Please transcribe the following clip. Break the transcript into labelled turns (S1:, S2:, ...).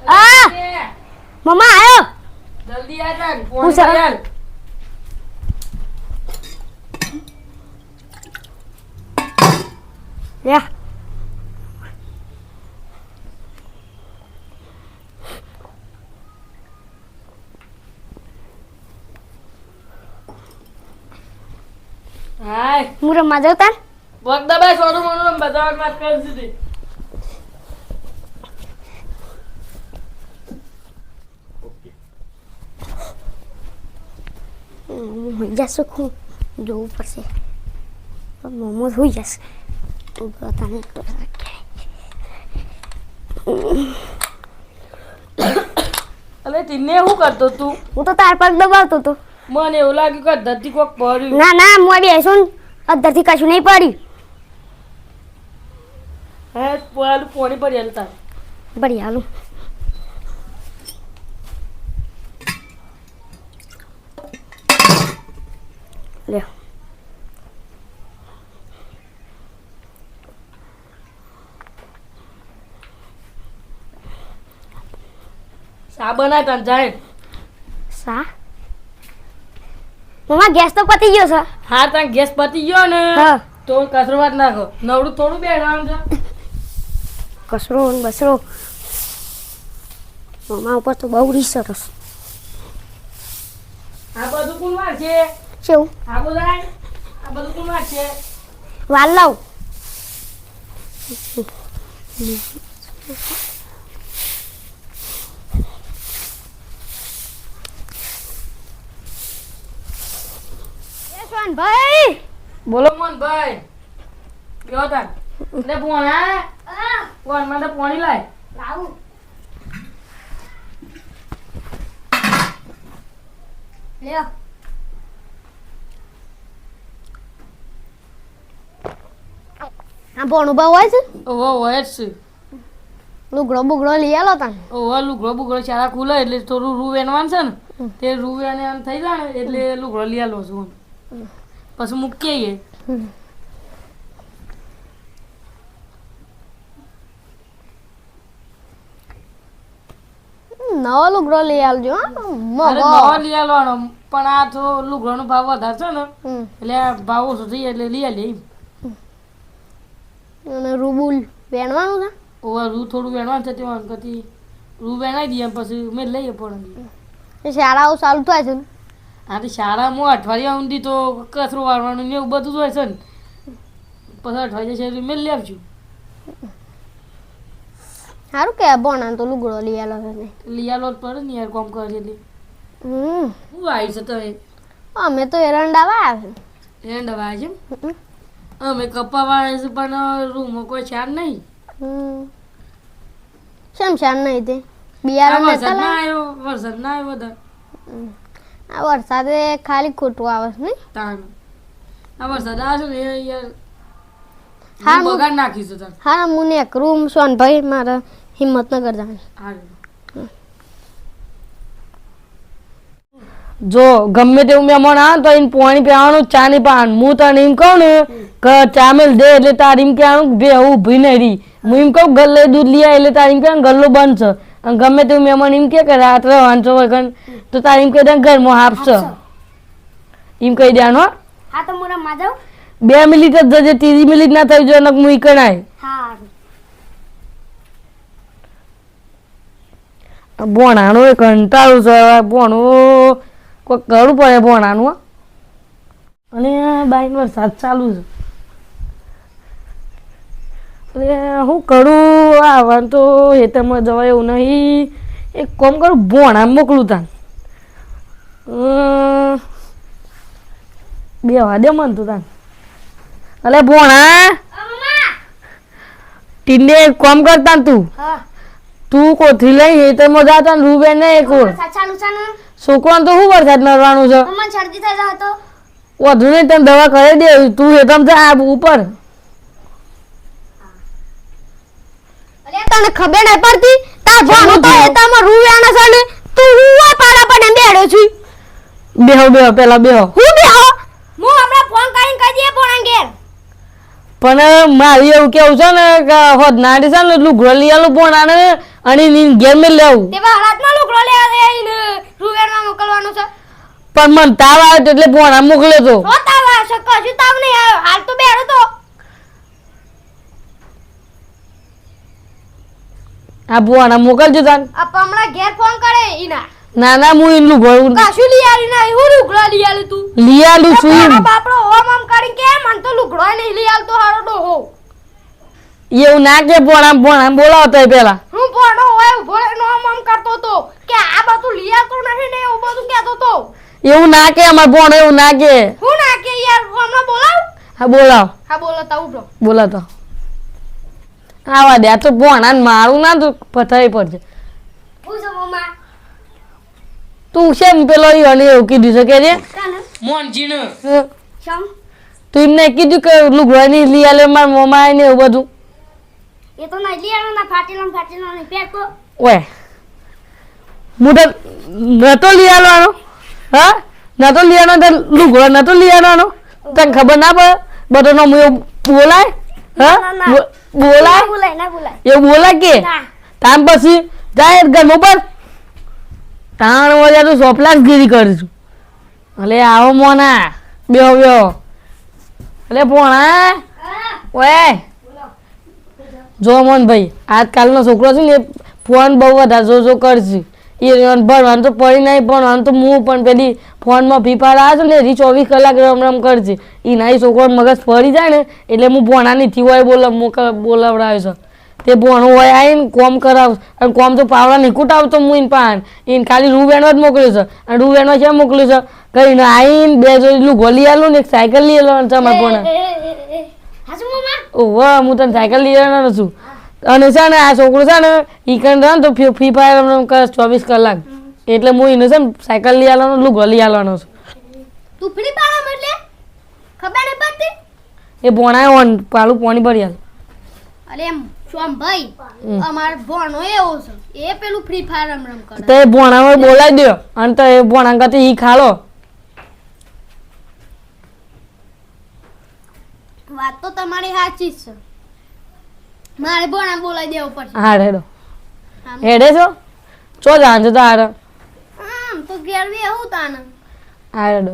S1: આ મમ્મા આયો
S2: જલ્દી આ જા ફોન કર
S1: યા
S2: હાય
S1: મુરમ માં જાવ તાર
S2: વગદા ભાઈ સોનું મોનું બજાર વાત કરી દીધી
S1: જશે હું જોવું પડશે મોમો હોઈ જશે
S2: અલે તીને શું કરતો તું
S1: હું તો તાર પગ દબાવતો હતો
S2: મને એવું લાગ્યું કે ધરતી કોક પડ્યું
S1: ના ના મોડી આવીશું ને અધરથી કશું નહીં પડ્યું
S2: હે પોળાનું પોણી પડી હલતા
S1: બળી હાલું લે
S2: સા બનાય તને જાય
S1: સા મમ્મા ગેસ તો પતી ગયો છે
S2: હા તને ગેસ પતી ગયો ને
S1: હા
S2: તો કચરો વાત નાખો નવડું થોડું બેઠવાનું છે
S1: કસરો ને બસરો મમ્મા ઉપર તો બહુ રીસ સરસ
S2: આ બધું કોણ વાર છે
S1: કેવું
S2: આ બધા આ બધું કોણ વાર છે
S1: વાલ લાવ ભાઈ
S2: બોલો મોન ભાઈ કેવો તાર લે પોણા કોણ મને પોણી લાય
S1: લાવું લ્યો આ બોણું બહુ હોય છે
S2: ઓહો હોય છે
S1: લુગડો બુગડો લઈ આલો તને
S2: ઓહો લુગડો બુગડો ચારા ખુલે એટલે થોડું રૂ વેનવાનું છે ને તે રૂ વેને આમ થઈ જાય ને એટલે લુગડો લઈ આલો છું પછી મૂકી આવીએ
S1: નવો લુગડો લઈ આવજો
S2: અરે નવો લઈ આલવાનો પણ આ તો લુગડોનો ભાવ વધારે છે ને એટલે આ ભાવ ઓછો થઈ જાય એટલે લઈ આલીએ
S1: અને રૂબુલ વેણવાનું છે
S2: ઓવા રૂ થોડું વેણવાનું છે તેમાં કદી રૂ વેણાઈ દઈએ પછી મેં લઈએ પણ
S1: શાળાઓ ચાલુ થાય છે ને
S2: આ તો શાળામાં અઠવાડિયા ઊંધી તો કચરો વાળવાનું ને એવું બધું જ હોય છે ને પછી અઠવાડિયા છે મેં લઈ આવશું
S1: સારું કે બોણા તો લુગડો લઈ આલો છે
S2: લઈ આલો જ પડે ને યાર કોમ કરે એટલે હું આવી છે તમે
S1: અમે તો એરંડા વાવ્યા છે
S2: એન્ડ વાય છે અમે કપા વાળે છે પણ રૂમમાં કોઈ ચાર નહીં
S1: શેમ શાન નહીં તે બિયારણ
S2: વરસાદ ના આવ્યો વરસાદ ના આવ્યો બધા
S1: આ વરસાદે ખાલી ખોટું આવે છે ને
S2: તાણ આ વરસાદ આવશે ને એ યાર
S1: હા,
S2: હું બગાડ નાખીશું તાર
S1: હા હું એક રૂમ સોન ભાઈ મારા હિંમતનગર જાય
S2: જો ગમે તેવું મહેમાન આવે તો એને પાણી પીવાનું ચા નહીં પાવાનું હું તને એમ કહું ને કે ચા મેલ દે એટલે તારે એમ કહેવાનું બે ઊભી નહીં રહી હું એમ કહું ગલ્લે દૂધ લઈ આવે એટલે તારે એમ કહેવાનું ગલ્લો બંધ છે અને ગમે તેવું મહેમાન એમ કે રાત્રે વાંચો વગર તો તારે એમ કહી દે ઘરમાં આપશે એમ કહી દેવાનું
S1: હા તો મુરા માં જાવ
S2: 2 મિનિટ જ જજે 30 મિનિટ ના થઈ જાય હું કણાય
S1: હા
S2: ભોણાનું એ કંટાળું છે ભોણું કોઈ કરવું પડે ભોણાનું અને બાઈક વરસાદ ચાલુ છે એટલે હું કરું આવવાનું તો હેતરમાં જવાય એવું નહીં એક કામ કરું ભોણા મોકલું તાન બે વાદે મન તું તાન અલે ભોણા ટીને એક કામ કરતા તું તું કોથી લઈ હેતરમાં જાતા ને રૂબે ને એક
S1: ચાલુ છે ને
S2: છોકરાને તો શું વરસાદ નરવાનું છે
S1: મમ્મા શરદી થઈ જાય તો
S2: વધુ નહીં તને દવા કરી દે તું હેતમ જા ઉપર
S1: અલે તને ખબર નહીં પડતી તાર ભણો તો હેતામાં રૂવાના છે ને તું હુવા પાડા પડે બેડો છું
S2: બેહો પેલા બેહો
S1: હું બેહો હું હમણાં ફોન કરીને કહી દે પોણા ઘેર
S2: પણ મારી એવું કેવું છે ને કે હોદ નાડી છે ને લુગડો લઈ આલું પણ આને અને ની ઘેર મેં લેવું
S1: તેવા રાતના લુગડો લે આવીને રૂવેણમાં મોકલવાનો છે
S2: પણ મને તાવ આવે એટલે પોણા મોકલ્યો તો
S1: સો તાવ આવશે કશું તાવ નહીં આવ્યો હાલ તો બેઠો તો
S2: આ પોણા મોકલજો તાન
S1: આ હમણાં ઘેર ફોન કરે ઈના
S2: ના ના હું એનું ઘર
S1: કશું લઈ આવી ના હું લુગડો લઈ આલી તું
S2: લઈ આલું છું
S1: તારો
S2: એમ.
S1: બાપડો ઓમ આમ કરી કે મન તો લુગડો નહીં લઈ આલતો હારો ડોહો
S2: એવું ના કે પોણા બોલાવતા પેલા
S1: હું ભણો હોય ઉભો રહીને ઓમ આમ કરતો તો કે આ બધું લઈ આવતો નથી ને એવું બધું કહેતો તો
S2: એવું ના કે અમાર પોણો એવું ના કે
S1: હું ના કે યાર હમણાં બોલાવ
S2: હા બોલાવ
S1: હા બોલો તા ઉભો
S2: બોલાતો આવા દે આ તો પોણા મારું ના તો પથારી પડશે
S1: પૂછો મમ્મા
S2: તું શેમ પેલો ઈયોને એવું કીધું છે કે રે
S1: કાને
S2: મોનજીને
S1: શમ
S2: તું એમને કીધું કે લુગડા ની લઈ આલે માર મોમાં ને એવું બધું
S1: એ તો ના લઈ આવવાના ફાટેલા ને પેકો
S2: ઓય હું તો નતો લઈ આવવાનો હા નતો લઈ આવવાનો તો લુગડો નતો લઈ આવવાનો તને ખબર ના પડે બધો નો હું બોલાય હા
S1: ના.
S2: બોલાય
S1: બોલાય ના બોલાય
S2: એવું બોલાય કે
S1: ના
S2: તામ પછી જાય ઘરમાં પર તાણ વજા તું સોપલા ગીરી કરીશું અલે આવો મોના બેહો અલે પોણા ઓય જો મોન ભાઈ આજકાલનો છોકરો છે ને એ ફોન બહુ વધારે જો કરશે એ ભણવાનું તો પડી નહીં ભણવાનું તો હું પણ પેલી ફોનમાં ફીફા આવે છે ને એની 24 કલાક રમ કરશે એ ના છોકરો મગજ પડી જાય ને એટલે હું ભણાની થી હોય બોલાવડાવ્યો છે તે ભણો હોય આવીને કોમ કરાવ અને કોમ તો પાવડા નીકુટ આવતો હું એને પાન એને ખાલી રૂવેણવા જ મોકલ્યું છે અને રૂવેણવા છે મોકલ્યું છે કઈ આવીને બે જોડી લુગો લઈ આલું ને એક સાયકલ લઈ આલો તમારે ભણા
S1: હાસુ મમ્મા
S2: ઓહ હું તને સાયકલ લઈ આવવાનો છું અને છે ને આ છોકરો છે ને ઈ કણ રહે ને તો ફ્રી ફાયર 24 કલાક એટલે હું એને છે ને સાયકલ લઈ આવવાનો લુગો લઈ આવવાનો છું
S1: તું ફ્રી પાડો એટલે ખબર નહીં પડતી
S2: એ ભણાય પાલું પાણી ભરી હાલ
S1: અરે એમ સોમ ભાઈ અમાર ભણો એવો છે એ પેલું ફ્રી ફાયર રમ કરે
S2: તો એ ભણામાં બોલાવી દો અને તો એ ભણા કરતી ઈ ખાલો
S1: વાત તો તમારી સાચી જ છે મારે ભણા બોલાવી દેવું પડશે
S2: હા હેડો હેડે છો જાણ છો તો હારે
S1: આમ તો ઘેર બી એવું તાને
S2: હા હેડો